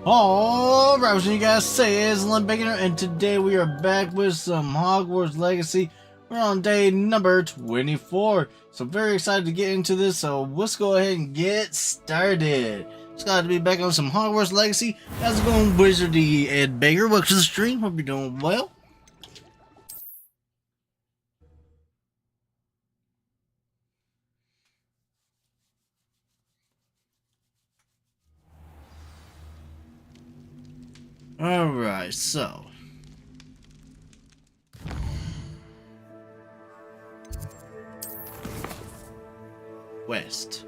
Alright, what you guys say is Mr.Bacon, and today we are back with some Hogwarts Legacy. We're on day number 24, so very excited to get into this, so let's go ahead and get started. It's glad to be back on some Hogwarts Legacy. How's it going, Wizardy Ed Baker? Welcome to the stream, hope you're doing well. Alright, so west.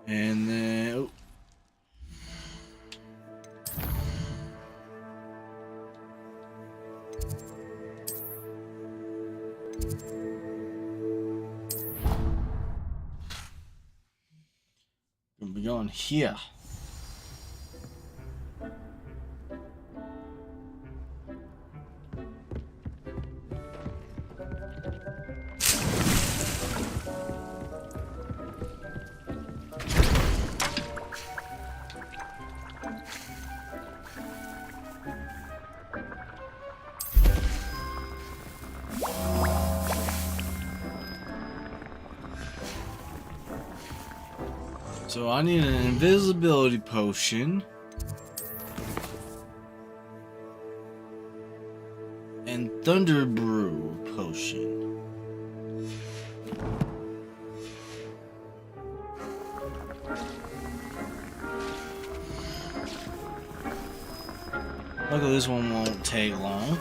And then we'll be going here. So I need an invisibility potion and thunder brew potion. Luckily this one won't take long.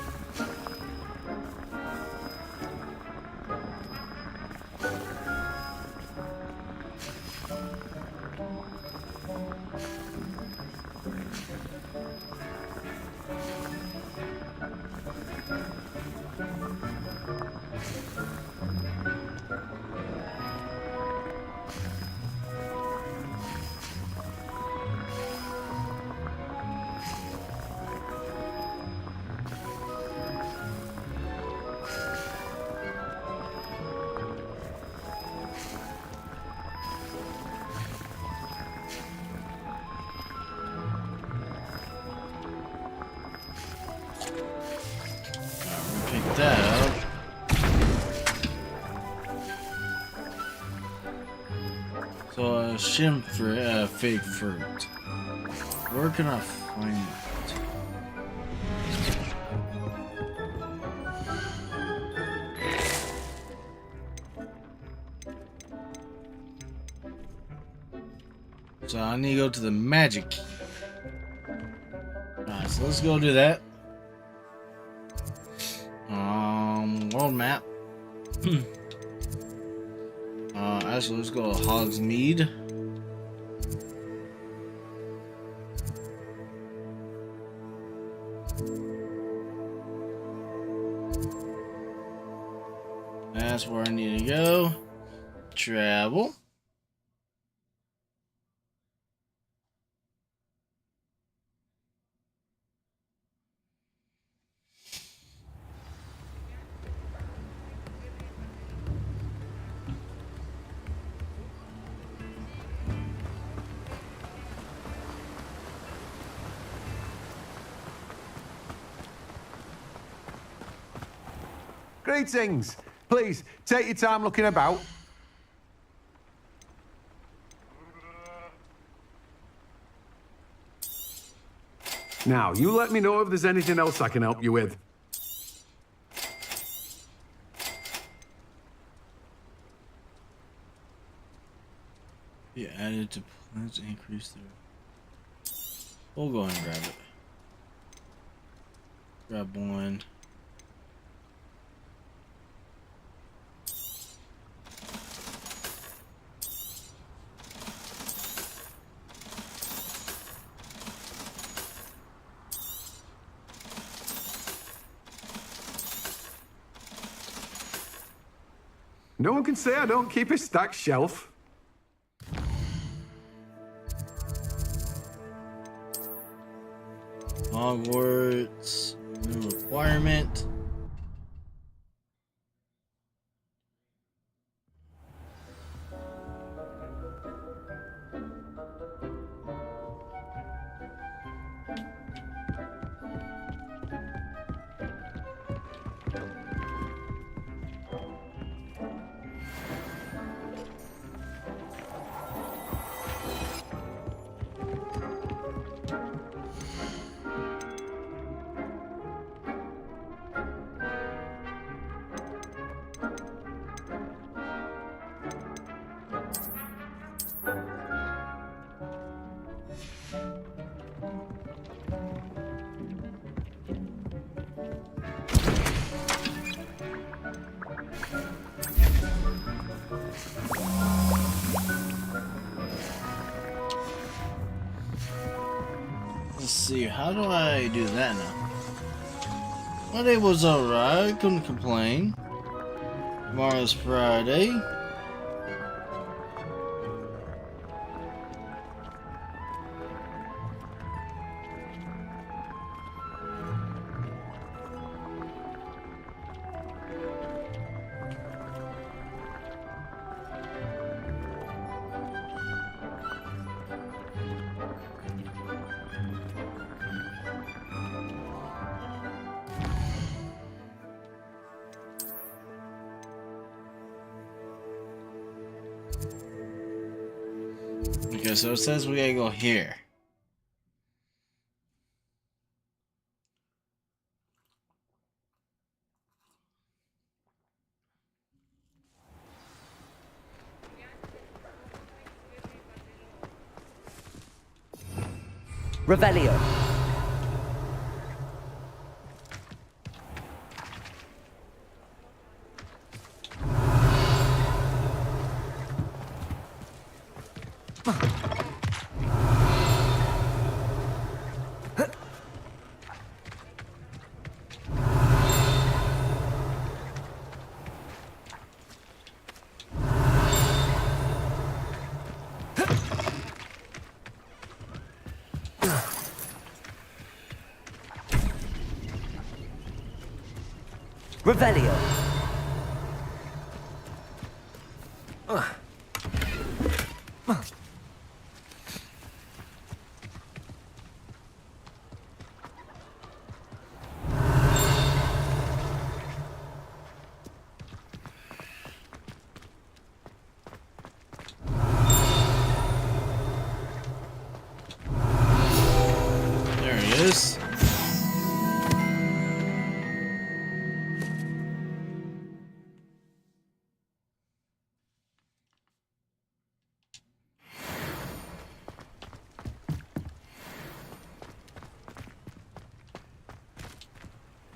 Pick that up. So fig fruit. Where can I find it? So I need to go to the magic key. Alright, so let's go do that. World map. Actually, let's go to Hogsmeade. That's where I need to go. Travel. Greetings. Please, take your time looking about. Now, you let me know if there's anything else I can help you with. Yeah, added to plans to increase their... We'll go ahead and grab it. Grab one. No one can say I don't keep a stacked shelf. Hogwarts. New requirement. Let's see, how do I do that now? Monday was alright, couldn't complain. Tomorrow's Friday. Okay, so it says we gotta go here. Revelio. Revelio. There he is.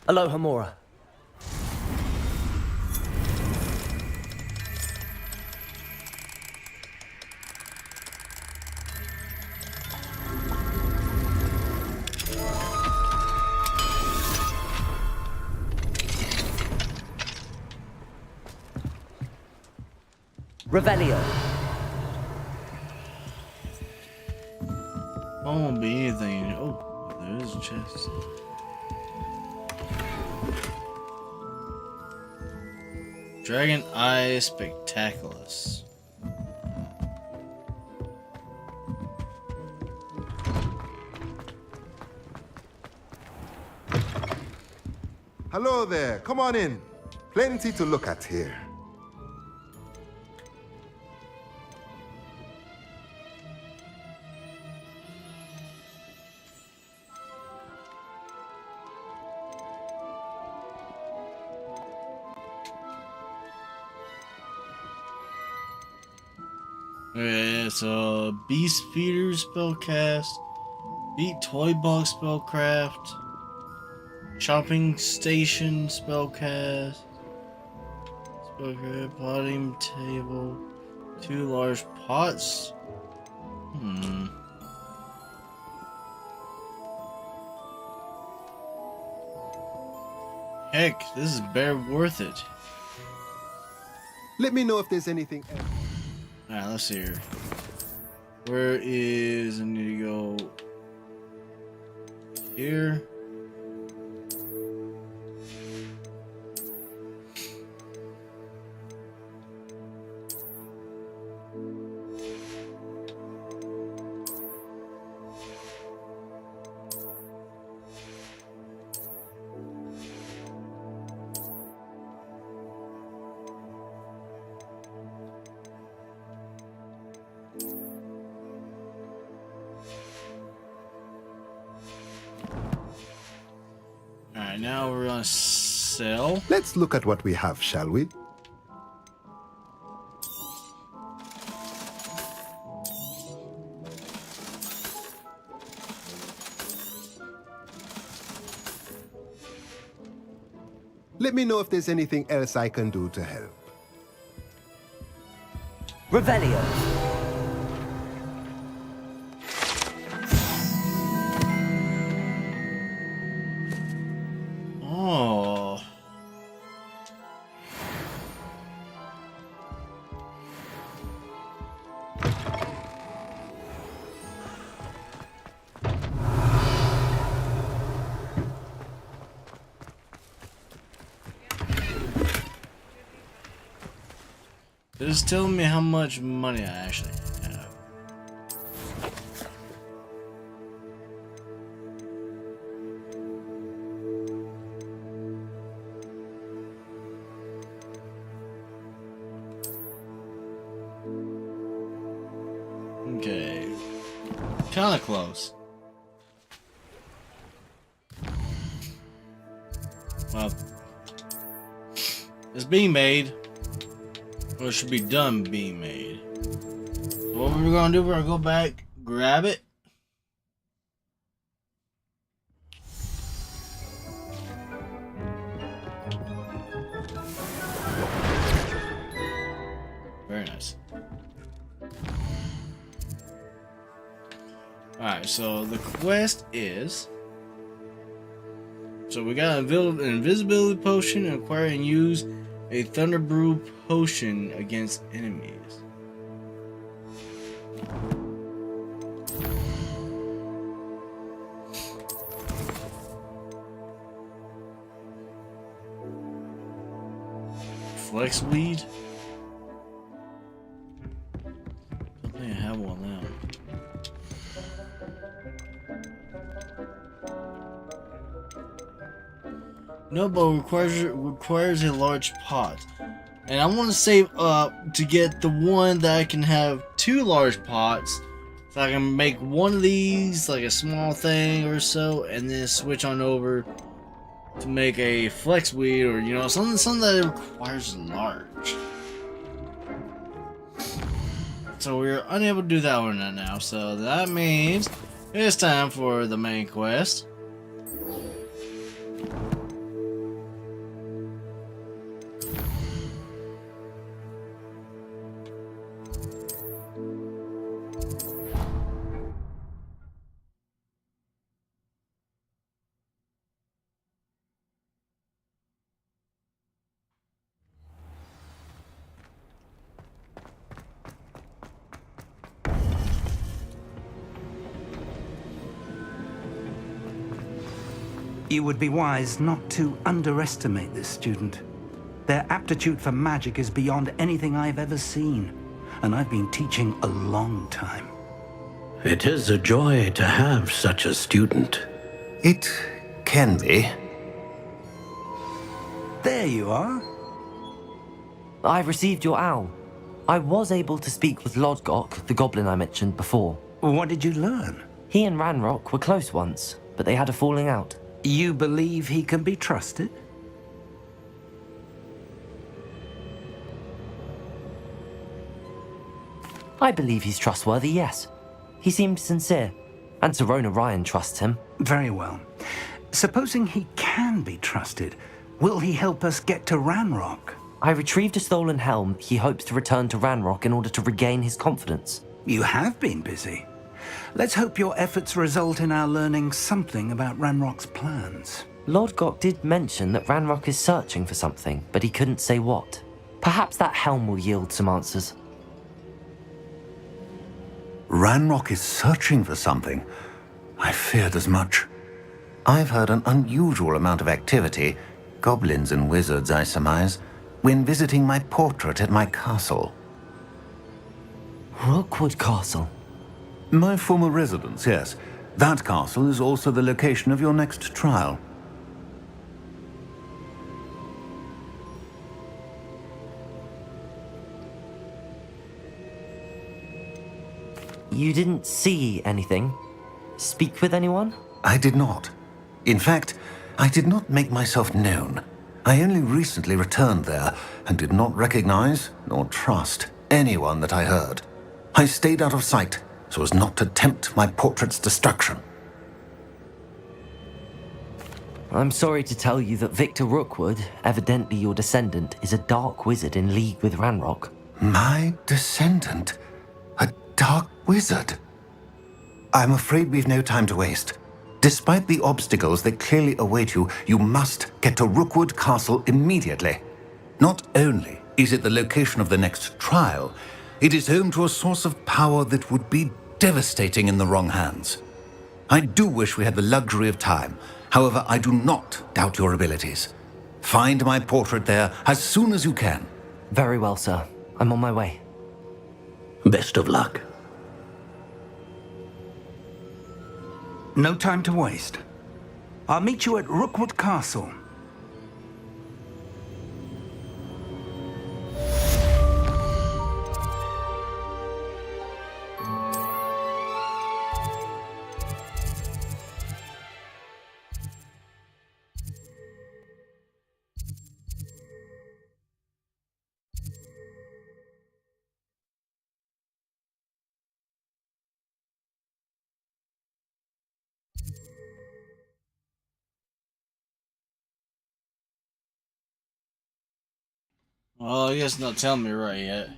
Aloha Mora. Revelio. Won't be anything. Oh, there is a chest. Dragon Eye Spectaculous. Hello there, come on in. Plenty to look at here. Okay, so Beast Feeder spellcast, Beat Toy Box spellcraft, Shopping Station spellcast, spellcraft, potting table, 2 large pots. Heck, this is bare worth it. Let me know if there's anything else. Alright, let's see here. Where is... I need to go... here. Alright, now we're gonna sell. Let's look at what we have, shall we? Let me know if there's anything else I can do to help. Revelio. Oh. Just tell me how much money I actually have. Okay. Kinda close. Well, it's being made. Or it should be done being made. So what we're gonna do, we're gonna go back, grab it. Very nice. Alright, so the quest is... So we got an invisibility potion, and acquire and use a Thunder Brew potion against enemies. Flex weed? I think I have one now. No, but requires a large pot. And I want to save up to get the one that I can have 2 large pots. So I can make one of these, like a small thing or so, and then switch on over to make a flex weed, or you know, something that requires large. So we're unable to do that one right now. So that means it's time for the main quest. You would be wise not to underestimate this student. Their aptitude for magic is beyond anything I've ever seen, and I've been teaching a long time. It is a joy to have such a student. It can be. There you are. I've received your owl. I was able to speak with Lodgok, the goblin I mentioned before. What did you learn? He and Ranrock were close once, but they had a falling out. You believe he can be trusted? I believe he's trustworthy, yes. He seemed sincere, and Serona Ryan trusts him. Very well. Supposing he can be trusted, will he help us get to Ranrock? I retrieved a stolen helm he hopes to return to Ranrock in order to regain his confidence. You have been busy. Let's hope your efforts result in our learning something about Ranrock's plans. Lodgok did mention that Ranrock is searching for something, but he couldn't say what. Perhaps that helm will yield some answers. Ranrock is searching for something. I feared as much. I've heard an unusual amount of activity, goblins and wizards, I surmise, when visiting my portrait at my castle. Rookwood Castle. My former residence, yes. That castle is also the location of your next trial. You didn't see anything? Speak with anyone? I did not. In fact, I did not make myself known. I only recently returned there and did not recognize nor trust anyone that I heard. I stayed out of sight so as not to tempt my portrait's destruction. I'm sorry to tell you that Victor Rookwood, evidently your descendant, is a dark wizard in league with Ranrock. My descendant? A dark wizard? I'm afraid we've no time to waste. Despite the obstacles that clearly await you, you must get to Rookwood Castle immediately. Not only is it the location of the next trial, it is home to a source of power that would be devastating in the wrong hands. I do wish we had the luxury of time. However, I do not doubt your abilities. Find my portrait there as soon as you can. Very well, sir. I'm on my way. Best of luck. No time to waste. I'll meet you at Rookwood Castle. Well, I guess not telling me right yet.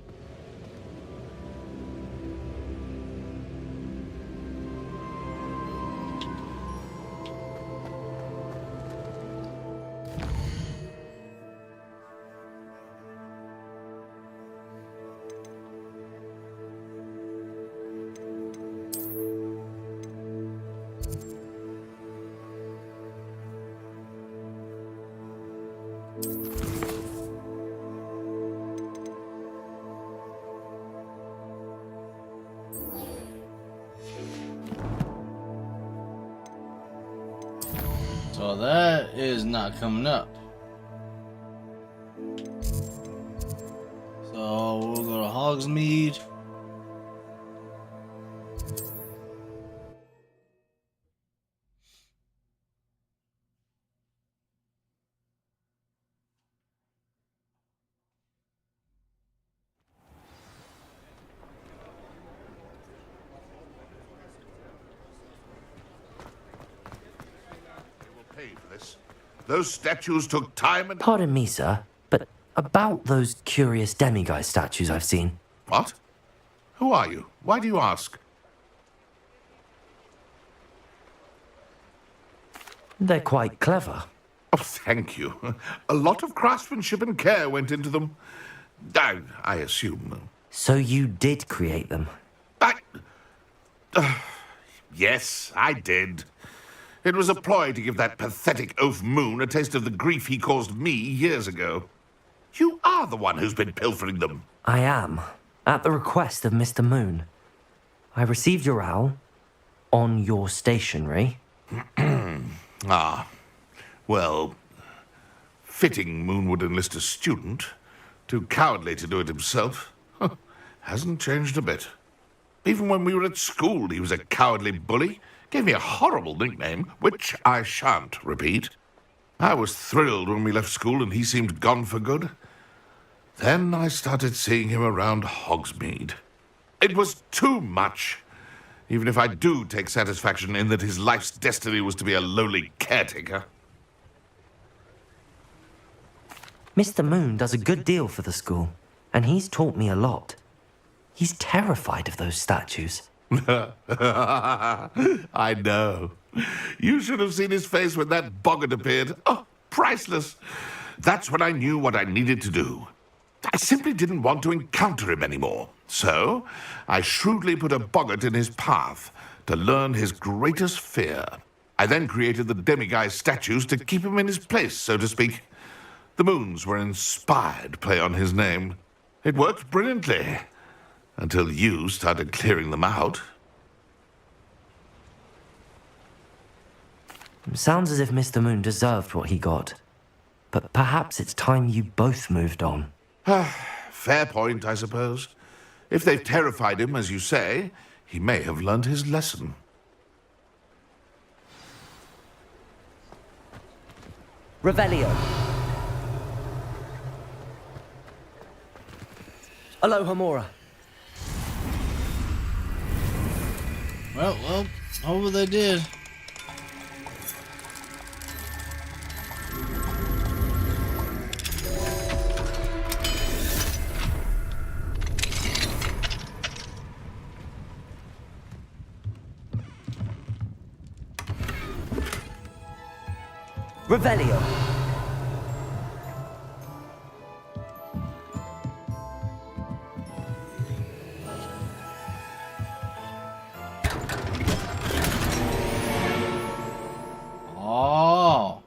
So that is not coming up. So we'll go to Hogsmeade. Pay for this. Those statues took time and... Pardon me, sir, but about those curious demiguise statues I've seen. What? Who are you? Why do you ask? They're quite clever. Oh, thank you. A lot of craftsmanship and care went into them. I assume. So you did create them? Yes, I did. It was a ploy to give that pathetic oaf Moon a taste of the grief he caused me years ago. You are the one who's been pilfering them. I am, at the request of Mr. Moon. I received your owl on your stationery. Ah, well, fitting Moon would enlist a student. Too cowardly to do it himself. Hasn't changed a bit. Even when we were at school, he was a cowardly bully. Gave me a horrible nickname, which I shan't repeat. I was thrilled when we left school and he seemed gone for good. Then I started seeing him around Hogsmeade. It was too much. Even if I do take satisfaction in that his life's destiny was to be a lowly caretaker. Mr. Moon does a good deal for the school, and he's taught me a lot. He's terrified of those statues. I know. You should have seen his face when that boggart appeared. Oh, priceless. That's when I knew what I needed to do. I simply didn't want to encounter him anymore. So, I shrewdly put a boggart in his path to learn his greatest fear. I then created the demiguise statues to keep him in his place, so to speak. The moons were an inspired play on his name. It worked brilliantly, until you started clearing them out. Sounds as if Mr. Moon deserved what he got. But perhaps it's time you both moved on. Fair point, I suppose. If they've terrified him, as you say, he may have learned his lesson. Revelio. Aloha Mora. Well, hopefully they did. Revelio. Oh.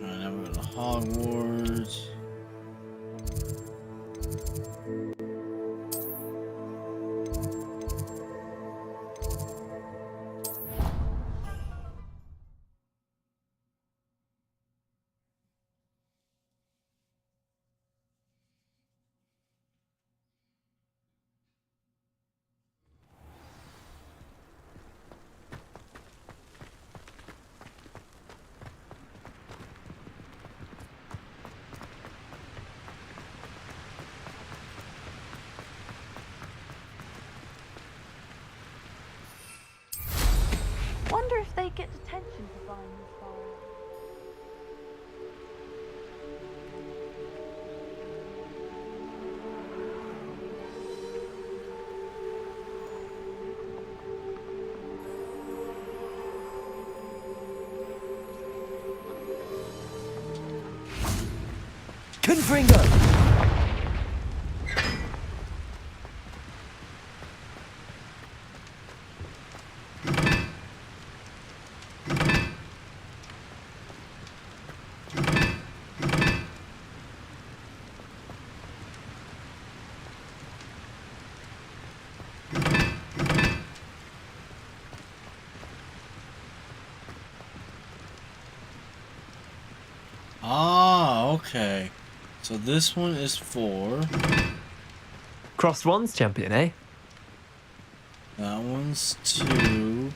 Alright, now we're going to Hogwarts. Wonder if they get detention for buying this file. Confringo. Ah, okay. So this one is 4. Crossed ones champion, eh? That one's 2.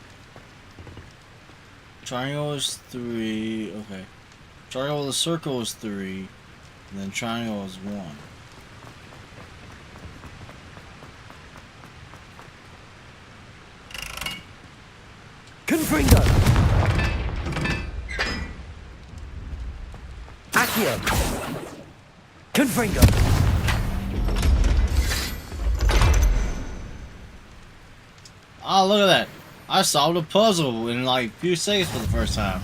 Triangle is 3. Okay. Triangle with a circle is 3. And then triangle is 1. Confringo. Accio. Confringo. Ah, look at that. I solved a puzzle in like a few seconds for the first time.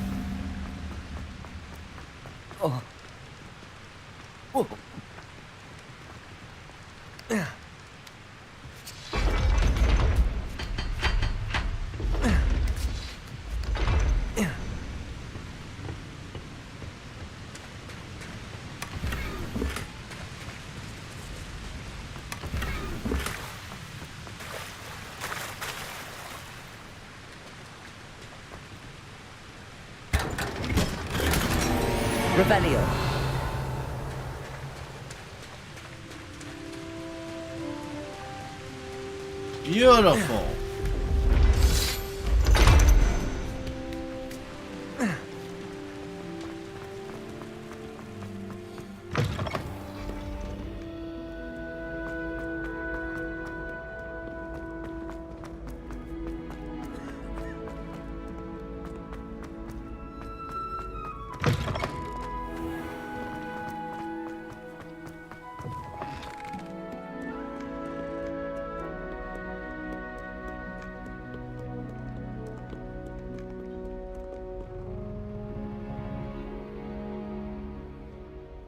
Oh. Oh. Revelio. Beautiful.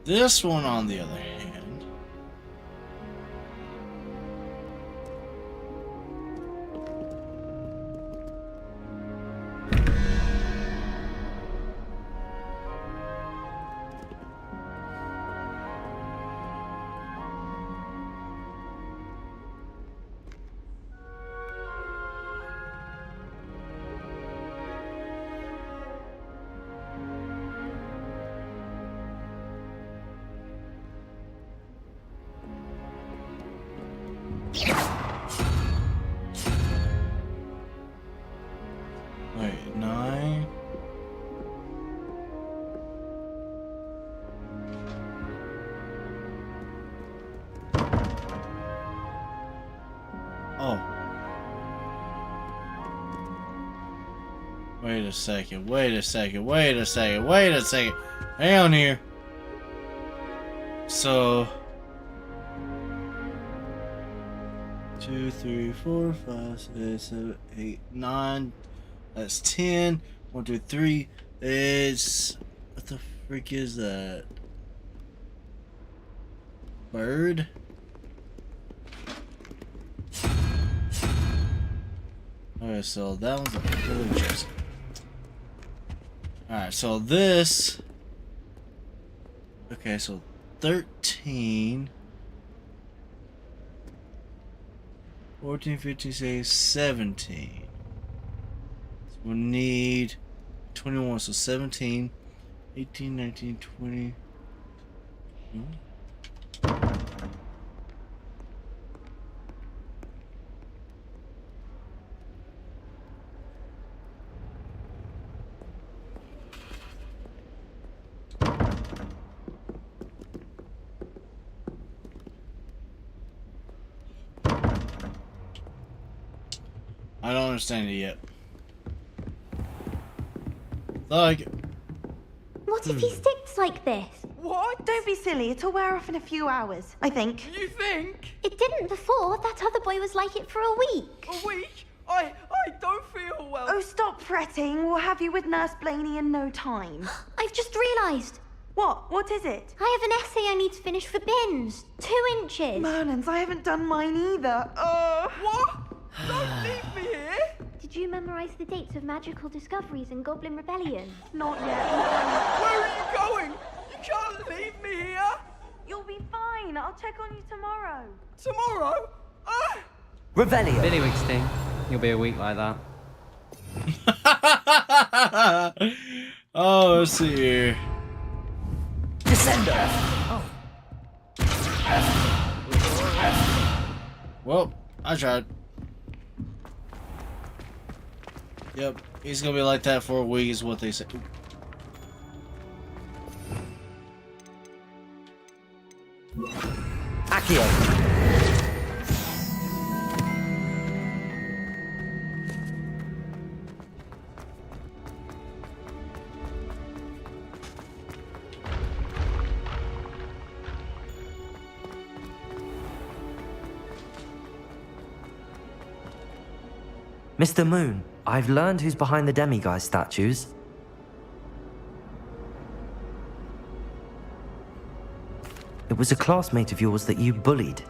This one, on the other hand, wait, 9. Oh. Wait a second, wait a second, wait a second, wait a second. Hang on here. So 2, 3, 4, 5, 6, 7, 8, 9. That's 10. 1, 2, 3. It's, what the freak is that? Bird? Okay, so that one's a pillagers. Alright, so this. Okay, so 13. 14, 15, 16, 17. So we'll need 21, so 17, 18, 19, 20. I don't understand it yet. Like, what if he sticks like this? What? Don't be silly. It'll wear off in a few hours, I think. You think? It didn't before. That other boy was like it for a week. A week? I don't feel well. Oh, stop fretting. We'll have you with Nurse Blaney in no time. I've just realised. What? What is it? I have an essay I need to finish for bins. 2 inches. Merlins, I haven't done mine either. What? Don't leave me here. Did you memorise the dates of magical discoveries and Goblin Rebellion? Not yet. Where are you going? You can't leave me here. You'll be fine. I'll check on you tomorrow. Tomorrow? Revelio. Billy Wig Sting. You'll be a week like that. oh, let's see here. Descender. Well, I tried. Yep, he's gonna be like that for a week, is what they say. Accio. Mr. Moon, I've learned who's behind the demiguise statues. It was a classmate of yours that you bullied,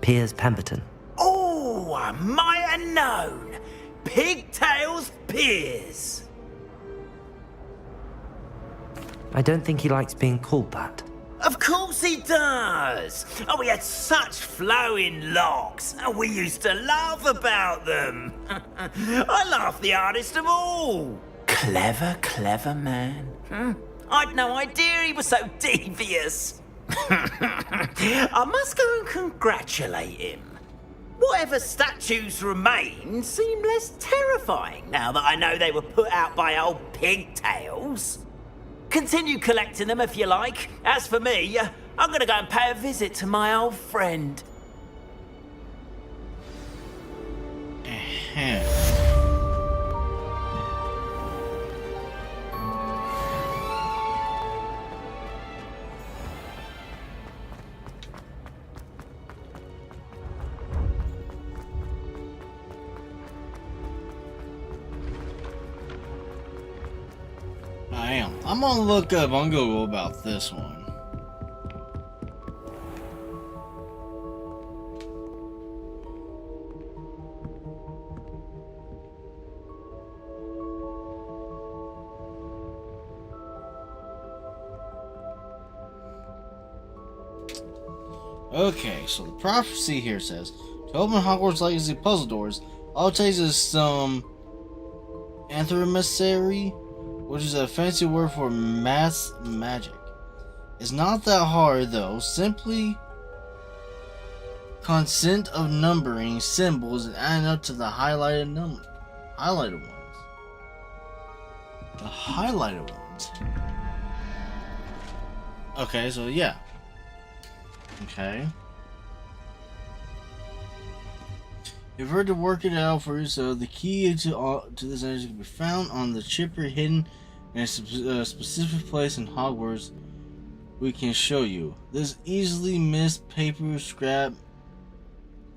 Piers Pemberton. Oh, I might have known. Pigtails Piers. I don't think he likes being called that. Of course he does. Oh, he had such flowing locks, and we used to laugh about them. I laughed the hardest of all. Clever, clever man. I'd no idea he was so devious. I must go and congratulate him. Whatever statues remain seem less terrifying now that I know they were put out by old pigtails. Continue collecting them if you like. As for me, I'm gonna go and pay a visit to my old friend. I am. I'm gonna look up on Google about this one. Okay, so the prophecy here says, to open Hogwarts Legacy puzzle doors, all it takes is some anthropometry, which is a fancy word for math magic. It's not that hard though, simply consent of numbering symbols and adding up to the highlighted ones. The highlighted ones. Okay, so yeah. Okay. You've heard to work it out for yourself. The key to this energy can be found on the chipper hidden in a specific place in Hogwarts. We can show you. This easily missed paper scrap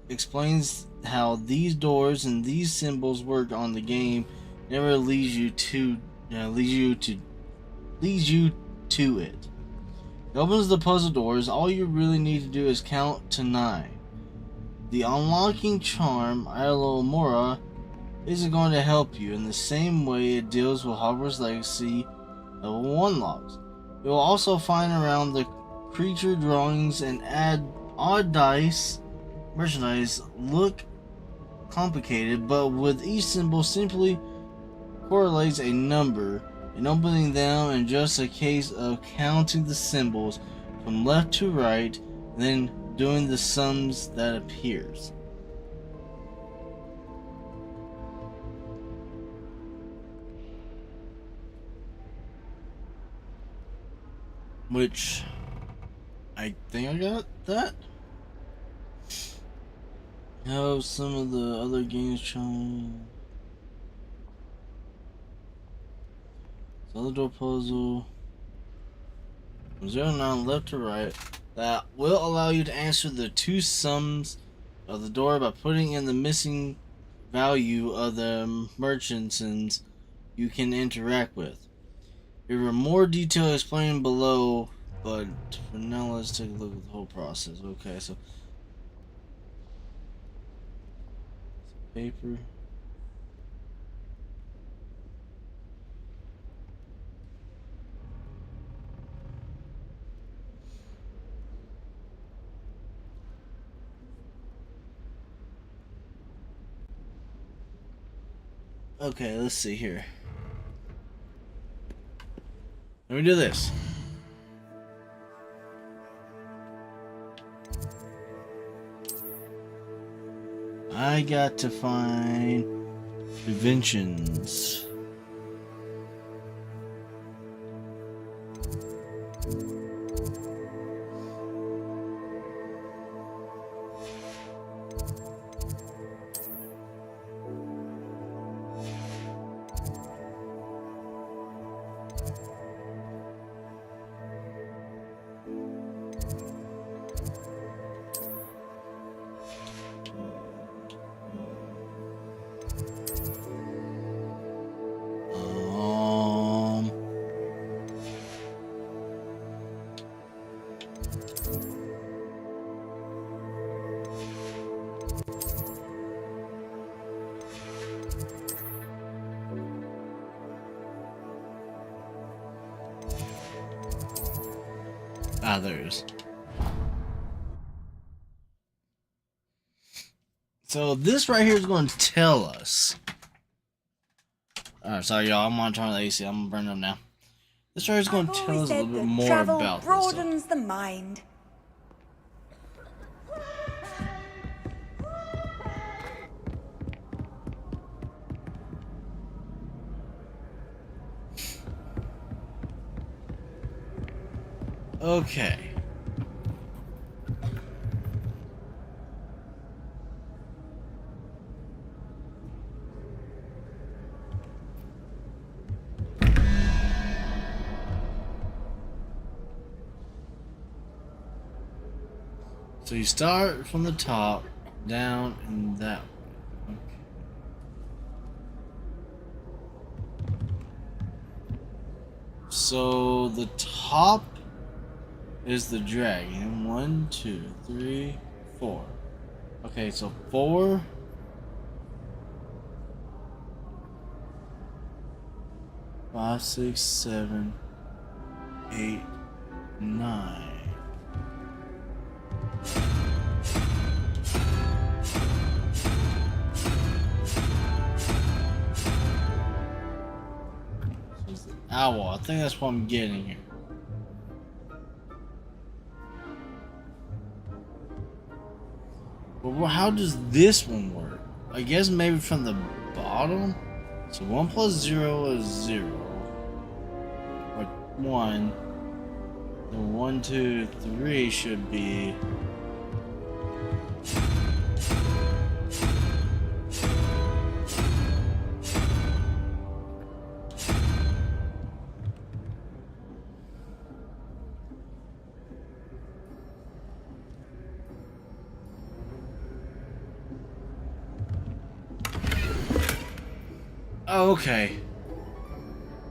explains how these doors and these symbols work on the game. Never leads you to it. It opens the puzzle doors. All you really need to do is count to 9. The unlocking charm, Mora, isn't going to help you in the same way it deals with Hogwarts Legacy level 1 logs. You will also find around the creature drawings and add odd dice merchandise look complicated, but with each symbol simply correlates a number, and opening them in just a case of counting the symbols from left to right, and then doing the sums that appears. Which I think I got that. How some of the other games trying. Other door puzzle. From 0 to 9 left to right. That will allow you to answer the 2 sums of the door by putting in the missing value of the merchants you can interact with. There are more detail explained below, but for now let's take a look at the whole process. Okay, so paper. Okay, let's see here. Let me do this. I got to find inventions. Others. So this right here is going to tell us. Alright, sorry y'all, I'm on turn the AC. I'm gonna burn them now. This right here is going to tell us a little bit more travel about broadens the mind. Okay. So you start from the top, down, and that way. Okay. So the top is the dragon. 1, 2, 3, 4. Okay, so 4. 5, 6, 7, 8, 9. Owl. I think that's what I'm getting here. But how does this one work? I guess maybe from the bottom? So 1 plus 0 is 0. Or 1. Then 1, 2, 3 should be... Okay.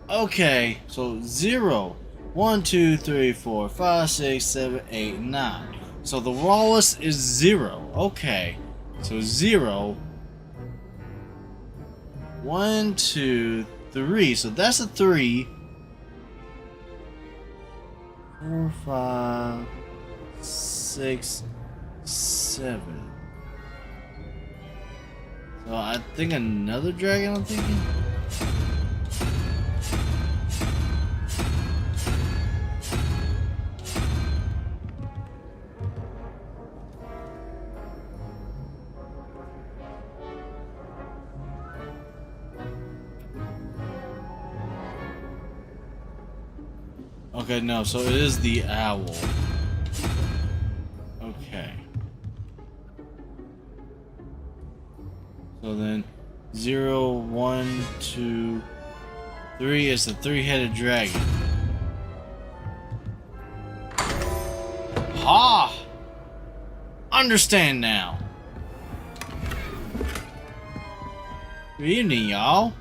Okay, so 0, 1, 2, 3, 4, 5, 6, 7, 8, 9. So the rawest is 0. Okay. So 0, 1, 2, 3. So that's a 3. 4, 5, 6, 7. So I think another dragon, I'm thinking? Okay, no, so it is the owl. Okay. So then 0, 1, 2, 3 is the 3-headed dragon. Ha! Understand now. Good evening, y'all.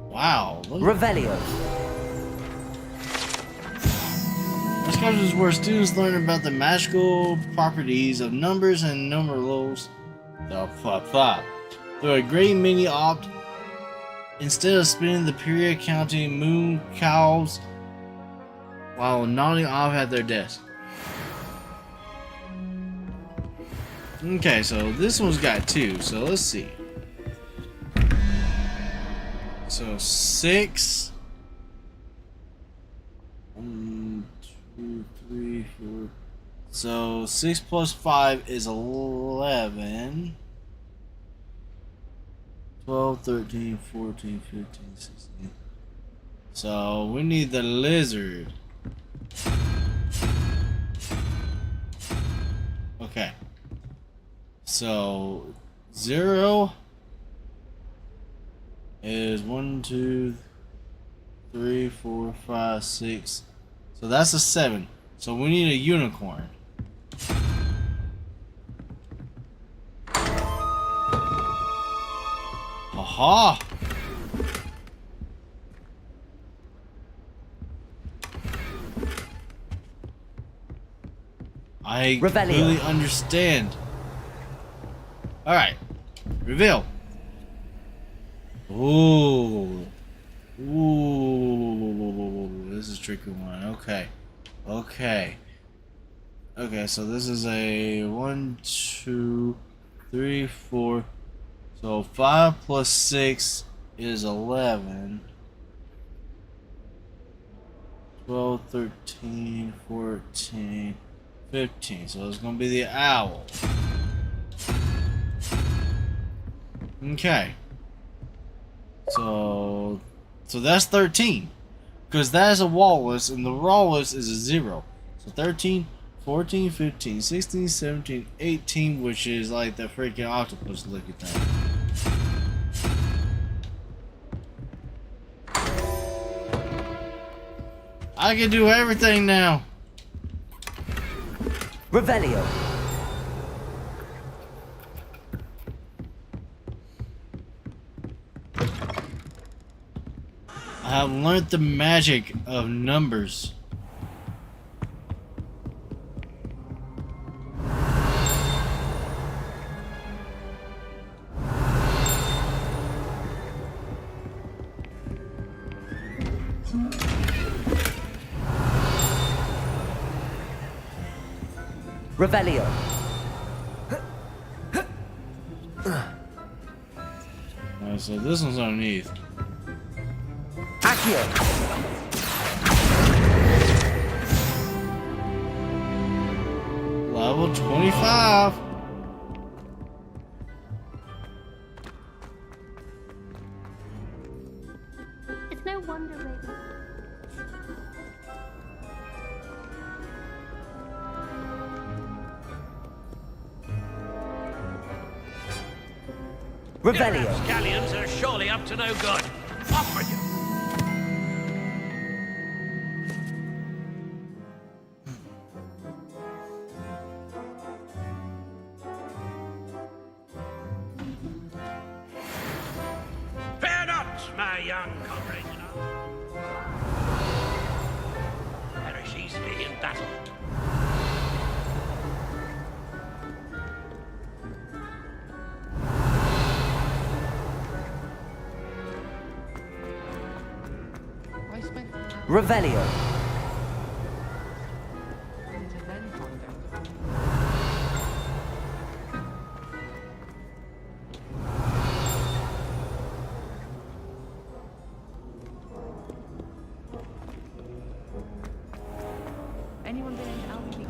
Wow. Revelio. This course is where students learn about the magical properties of numbers and numerals. Through a great many opt, instead of spending the period counting moon cows while nodding off at their desk. Okay, so this one's got 2, so let's see. So 6. 1, 2, 3, 4. So 6 plus 5 is 11. 12, 13, 14, 15, 16. So we need the lizard. Okay. So 0 is 1, 2, 3, 4, 5, 6. So that's a 7. So we need a unicorn. Aha! I really understand. Alright. Reveal. Ooh. Ooh. This is a tricky one. Okay. Okay. Okay, so this is a 1, 2, 3, 4. So 5 plus 6 is 11. 12, 13, 14, 15. So it's going to be the owl. Okay. So that's 13. Because that is a walrus, and the walrus is a 0. So 13, 14, 15, 16, 17, 18, which is like the freaking octopus looking thing. I can do everything now. Revelio. I have learned the magic of numbers. Revelio. Alright, so this one's underneath. Accio! Level 25. It's no wonder, baby. Revelio! Scallions are surely up to no good. Off with you! Fear not, my young comrade. Perish easily in battle. Revelio! Anyone been into Albuquerque?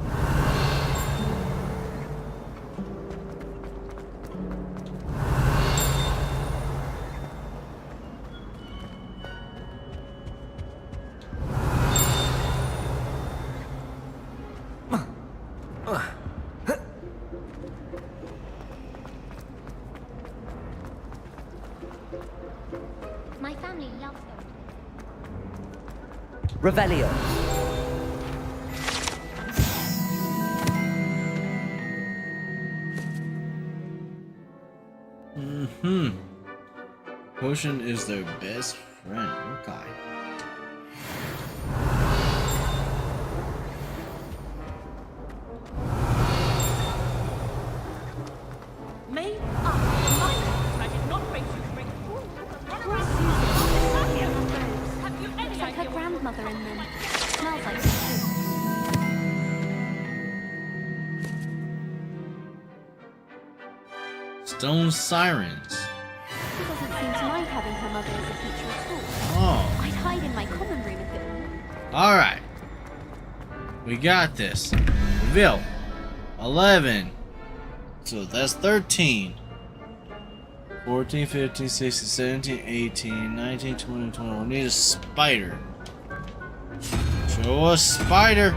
My family loves them. Revelio! Potion is their best friend. Okay. Made up. Magic not face you to bring run around. Have you any Looks like her idea grandmother in them. Smells like her too. Stone Sirens. She doesn't seem to mind having her mother as a teacher at all. Oh. I'd hide in my common room if it were. Alright. We got this. Reveal. 11. So that's 13. 14, 15, 16, 17, 18, 19, 20, 21. We need a spider. Show us spider.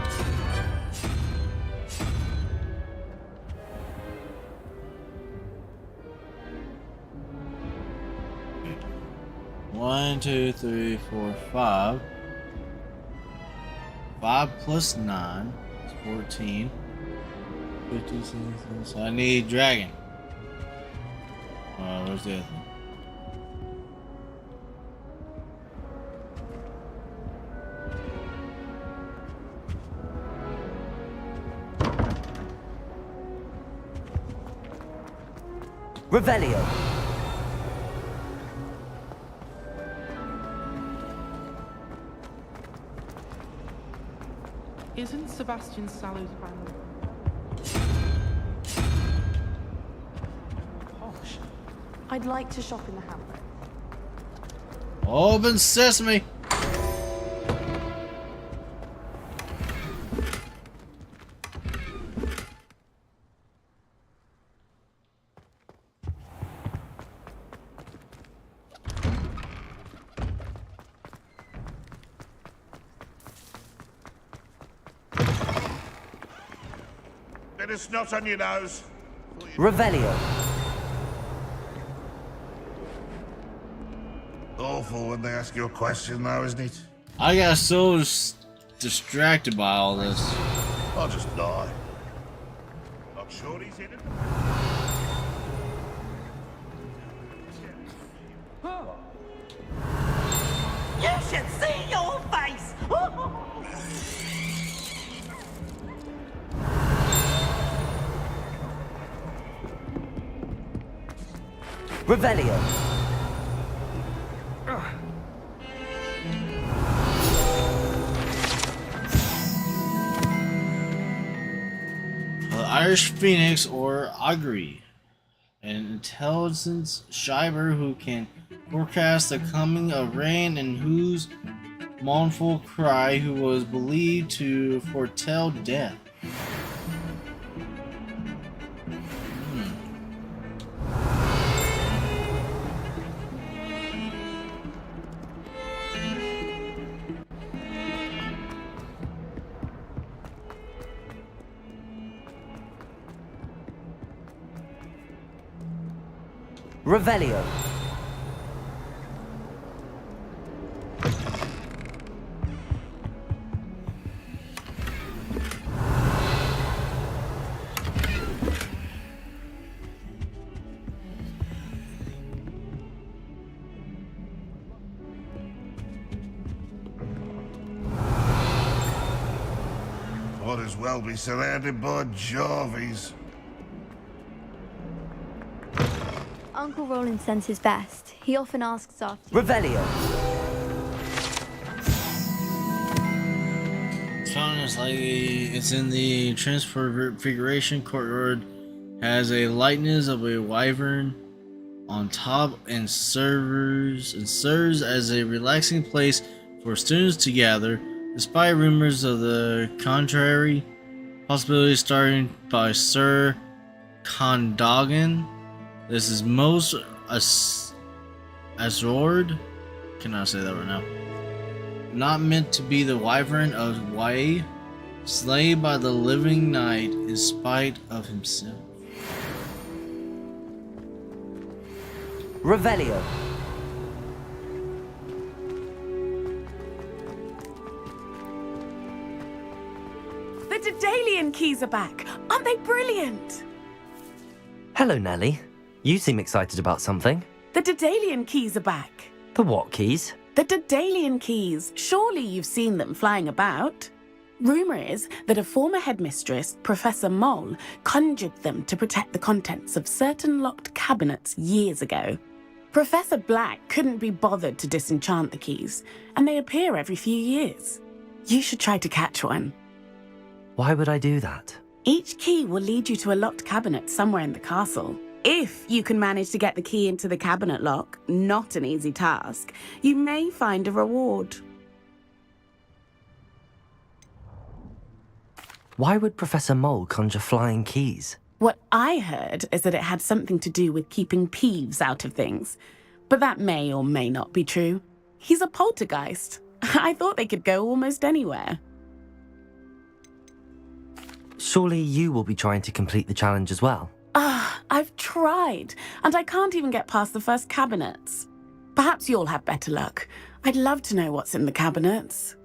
One, 2, 3, 4, 5. 5 plus 9 is 14. 15, 16, so I need dragon. Where's the other thing? Revelio! Isn't Sebastian Sallow's band posh? I'd like to shop in the hamlet. Open sesame! Bit of snot on your nose. Revelio! Awful when they ask you a question, though, isn't it? I got so distracted by all this. I'll just die. Not sure he's in it. You should see your face! Revelio! Irish Phoenix or Augury. an intelligence Shiver who can forecast the coming of rain and whose mournful cry who was believed to foretell death. Revelio. Might as well be surrounded by Jarvies. Uncle Roland sends his best. He often asks after you. Revelio. It's fun. It's like it's in the Transfiguration courtyard. Has a likeness of a wyvern on top and serves as a relaxing place for students to gather. Despite rumors of the contrary, possibilities starting by Sir Condogan. This is most Azord. Cannot say that right now. Not meant to be the wyvern of Wai, slain by the living night in spite of himself. Revelio. The Daedalian keys are back. Aren't they brilliant? Hello, Nellie. You seem excited about something. The Daedalian keys are back. The what keys? The Daedalian keys. Surely you've seen them flying about. Rumour is that a former headmistress, Professor Mole, conjured them to protect the contents of certain locked cabinets years ago. Professor Black couldn't be bothered to disenchant the keys, and they appear every few years. You should try to catch one. Why would I do that? Each key will lead you to a locked cabinet somewhere in the castle. If you can manage to get the key into the cabinet lock, not an easy task, you may find a reward. Why would Professor Mole conjure flying keys? What I heard is that it had something to do with keeping Peeves out of things. But that may or may not be true. He's a poltergeist. I thought they could go almost anywhere. Surely you will be trying to complete the challenge as well. I've tried, and I can't even get past the first cabinets. Perhaps you'll have better luck. I'd love to know what's in the cabinets.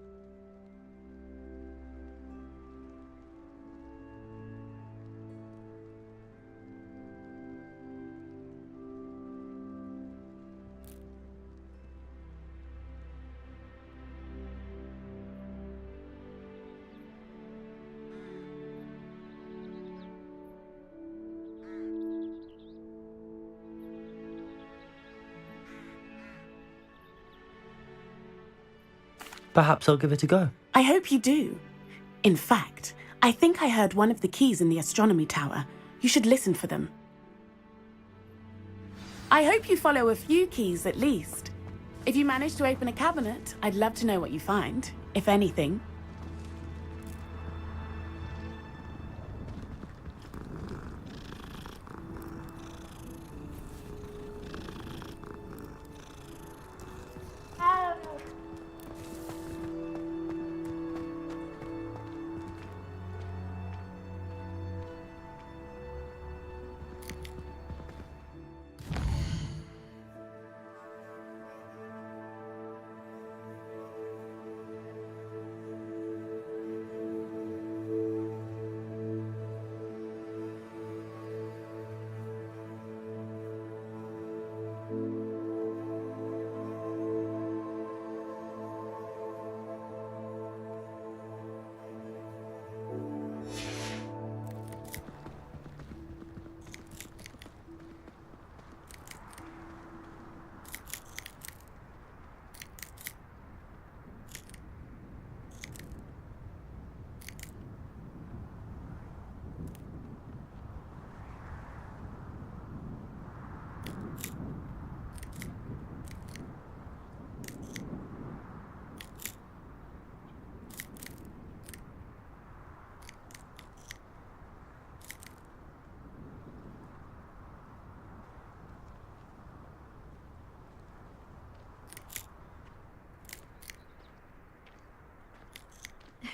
Perhaps I'll give it a go. I hope you do. In fact, I think I heard one of the keys in the astronomy tower. You should listen for them. I hope you follow a few keys at least. If you manage to open a cabinet, I'd love to know what you find, if anything.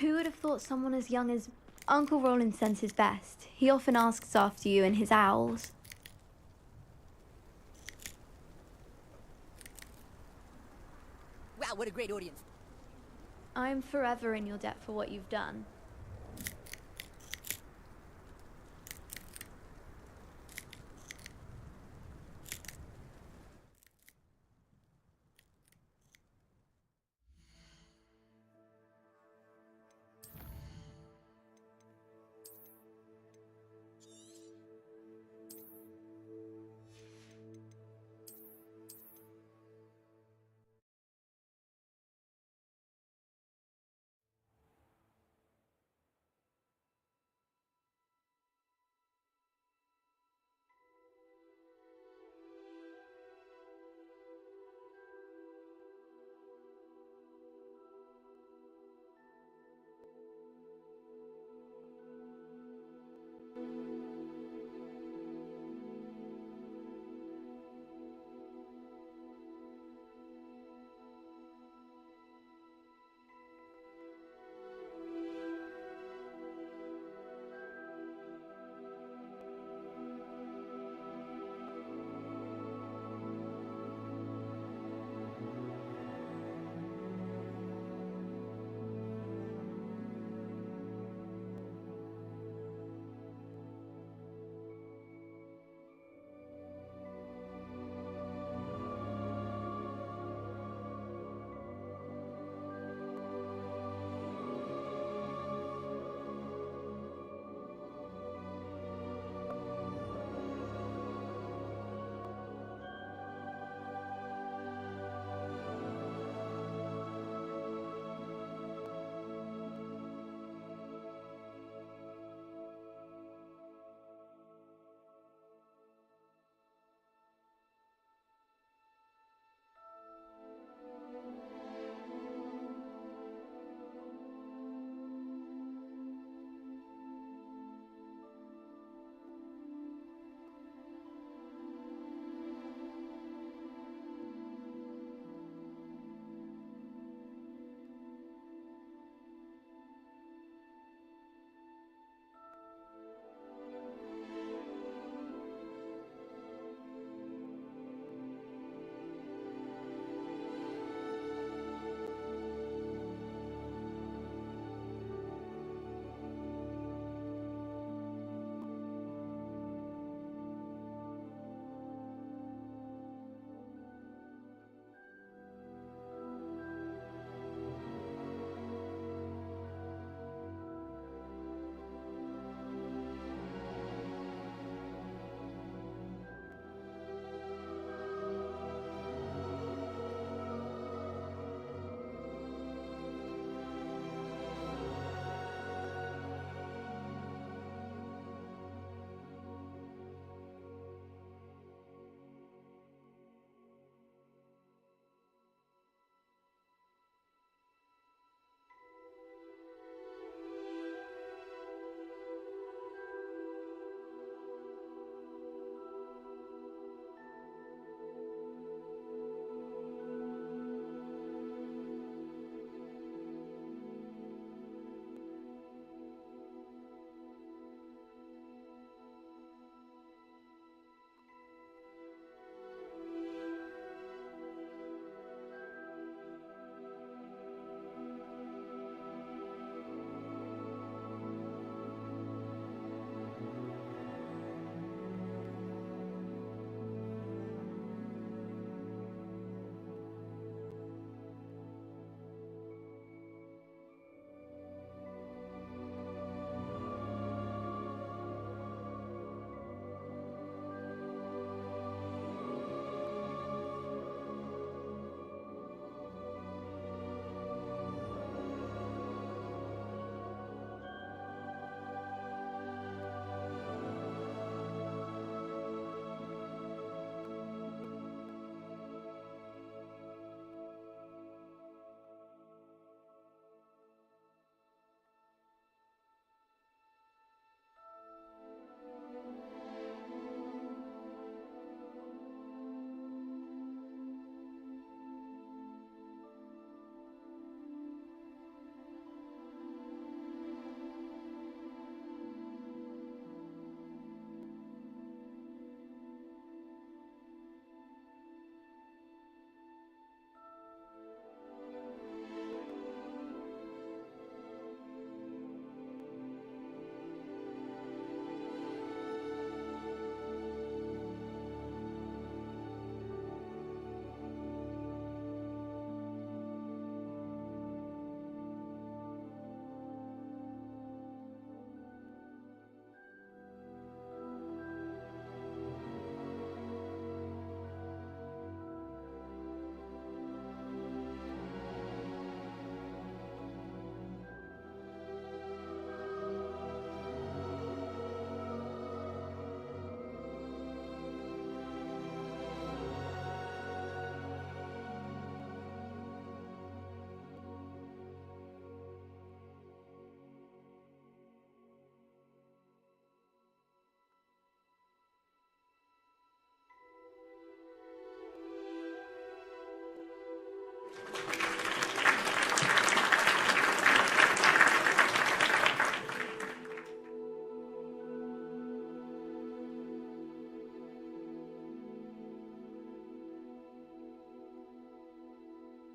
Who would have thought someone as young as Uncle Roland sends his best? He often asks after you and his owls. Wow, what a great audience. I'm forever in your debt for what you've done.